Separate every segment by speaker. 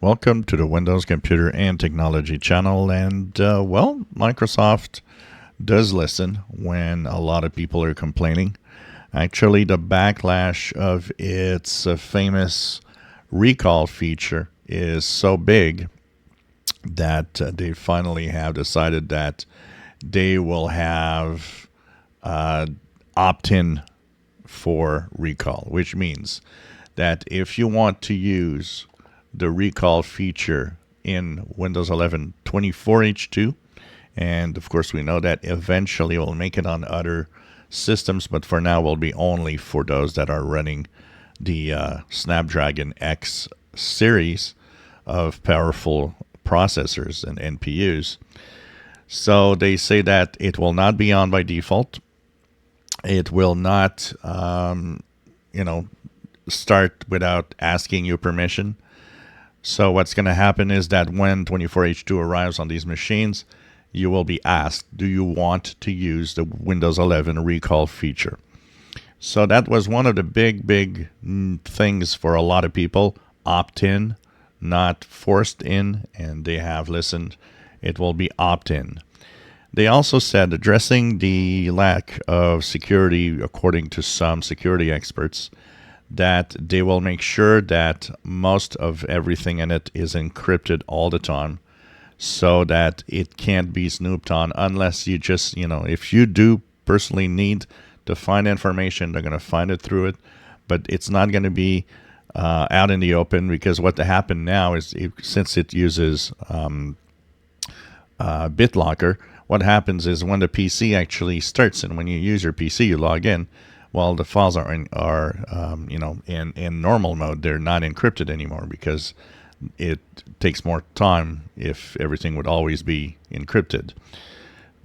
Speaker 1: Welcome to the Windows Computer and Technology channel. And well, Microsoft does listen when a lot of people are complaining. Actually, the backlash of its famous recall feature is so big that they finally have decided that they will have opt-in for recall, which means that if you want to use the recall feature in Windows 11 24H2, and of course we know that eventually we'll make it on other systems, but for now will be only for those that are running the Snapdragon X series of powerful processors and NPUs. So they say that it will not be on by default. It will not, start without asking you permission. So what's going to happen is that when 24H2 arrives on these machines, you will be asked, do you want to use the Windows 11 recall feature? So that was one of the big things for a lot of people. Opt-in, not forced in, and they have listened. It will be opt-in. They also said, addressing the lack of security, according to some security experts, that they will make sure that most of everything in it is encrypted all the time so that it can't be snooped on unless you just, if you do personally need to find information, they're going to find it through it, but it's not going to be out in the open, because what happened now is since it uses BitLocker, what happens is when the PC actually starts and when you use your PC, you log in, well, the files are in normal mode. They're not encrypted anymore because it takes more time if everything would always be encrypted.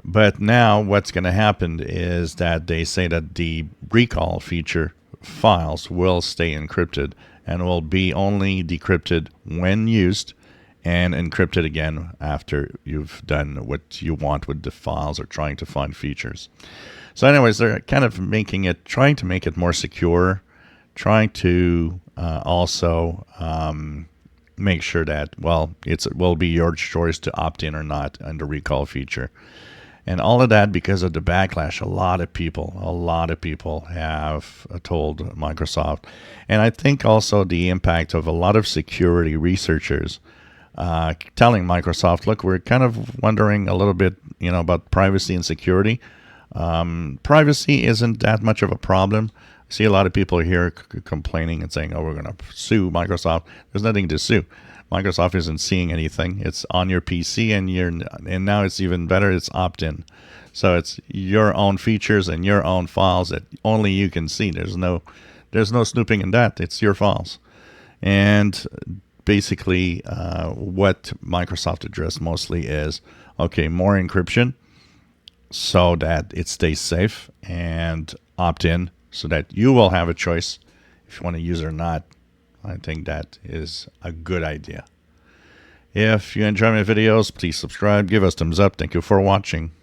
Speaker 1: But now what's going to happen is that they say that the recall feature files will stay encrypted and will be only decrypted when used and encrypted again after you've done what you want with the files or trying to find features. So anyways, they're kind of trying to make it more secure, trying to also make sure that, well, it will be your choice to opt in or not on the recall feature. And all of that because of the backlash. A lot of people have told Microsoft. And I think also the impact of a lot of security researchers telling Microsoft, look, we're kind of wondering a little bit, about privacy and security. Privacy isn't that much of a problem. I see a lot of people here complaining and saying, oh, we're going to sue Microsoft. There's nothing to sue. Microsoft isn't seeing anything. It's on your PC, and now it's even better. It's opt-in. So it's your own features and your own files that only you can see. There's no snooping in that. It's your files. And basically what Microsoft addressed mostly is, okay, more encryption so that it stays safe, and opt-in so that you will have a choice if you want to use it or not. I think that is a good idea. If you enjoy my videos, please subscribe, give us thumbs up. Thank you for watching.